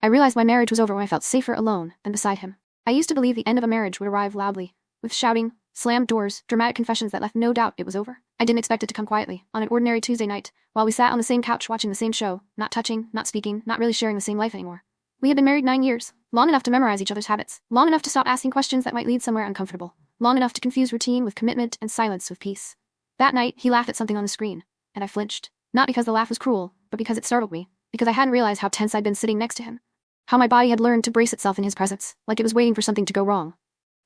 I realized my marriage was over when I felt safer alone than beside him. I used to believe the end of a marriage would arrive loudly, with shouting, slammed doors, dramatic confessions that left no doubt it was over. I didn't expect it to come quietly, on an ordinary Tuesday night, while we sat on the same couch watching the same show, not touching, not speaking, not really sharing the same life anymore. We had been married 9 years, long enough to memorize each other's habits, long enough to stop asking questions that might lead somewhere uncomfortable, long enough to confuse routine with commitment and silence with peace. That night, he laughed at something on the screen, and I flinched. Not because the laugh was cruel, but because it startled me, because I hadn't realized how tense I'd been sitting next to him. How my body had learned to brace itself in his presence, like it was waiting for something to go wrong.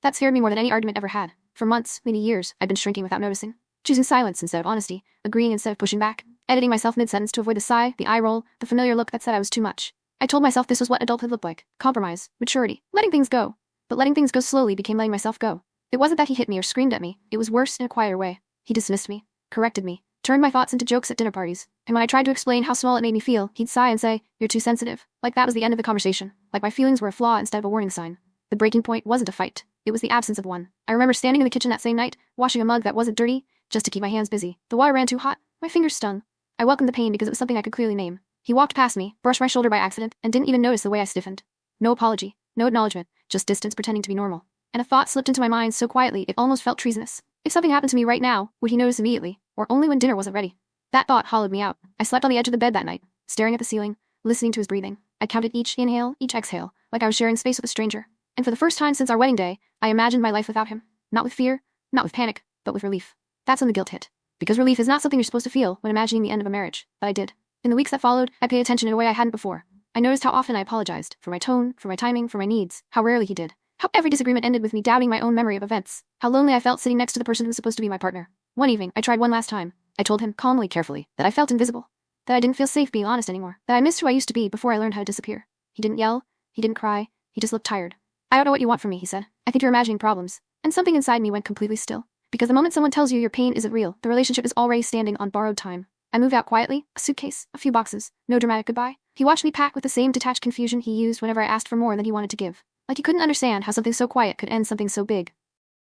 That scared me more than any argument ever had. For months, maybe years, I'd been shrinking without noticing, choosing silence instead of honesty, agreeing instead of pushing back, editing myself mid-sentence to avoid the sigh, the eye roll, the familiar look that said I was too much. I told myself this was what adulthood looked like: compromise, maturity, letting things go. But letting things go slowly became letting myself go. It wasn't that he hit me or screamed at me, it was worse in a quieter way. He dismissed me, corrected me, turned my thoughts into jokes at dinner parties, and when I tried to explain how small it made me feel, he'd sigh and say, "You're too sensitive," like that was the end of the conversation, like my feelings were a flaw instead of a warning sign. The breaking point wasn't a fight, it was the absence of one. I remember standing in the kitchen that same night, washing a mug that wasn't dirty, just to keep my hands busy. The water ran too hot, my fingers stung. I welcomed the pain because it was something I could clearly name. He walked past me, brushed my shoulder by accident, and didn't even notice the way I stiffened. No apology, no acknowledgement, just distance pretending to be normal. And a thought slipped into my mind so quietly it almost felt treasonous. If something happened to me right now, would he notice immediately, or only when dinner wasn't ready? That thought hollowed me out. I slept on the edge of the bed that night, staring at the ceiling, listening to his breathing. I counted each inhale, each exhale, like I was sharing space with a stranger. And for the first time since our wedding day, I imagined my life without him. Not with fear, not with panic, but with relief. That's when the guilt hit. Because relief is not something you're supposed to feel when imagining the end of a marriage, but I did. In the weeks that followed, I paid attention in a way I hadn't before. I noticed how often I apologized, for my tone, for my timing, for my needs, how rarely he did. How every disagreement ended with me doubting my own memory of events. How lonely I felt sitting next to the person who was supposed to be my partner. One evening, I tried one last time. I told him, calmly, carefully, that I felt invisible. That I didn't feel safe being honest anymore. That I missed who I used to be before I learned how to disappear. He didn't yell. He didn't cry. He just looked tired. "I don't know what you want from me," he said. "I think you're imagining problems." And something inside me went completely still. Because the moment someone tells you your pain isn't real, the relationship is already standing on borrowed time. I moved out quietly, a suitcase, a few boxes, no dramatic goodbye. He watched me pack with the same detached confusion he used whenever I asked for more than he wanted to give. Like he couldn't understand how something so quiet could end something so big.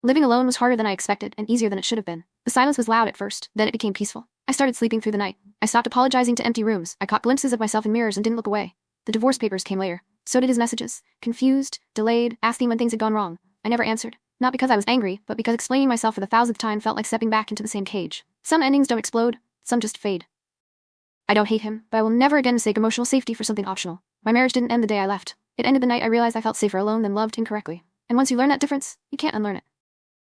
Living alone was harder than I expected and easier than it should have been. The silence was loud at first, then it became peaceful. I started sleeping through the night. I stopped apologizing to empty rooms. I caught glimpses of myself in mirrors and didn't look away. The divorce papers came later. So did his messages. Confused, delayed, asking when things had gone wrong. I never answered. Not because I was angry, but because explaining myself for the 1000th time felt like stepping back into the same cage. Some endings don't explode, some just fade. I don't hate him, but I will never again mistake emotional safety for something optional. My marriage didn't end the day I left. It ended the night I realized I felt safer alone than loved incorrectly. And once you learn that difference, you can't unlearn it.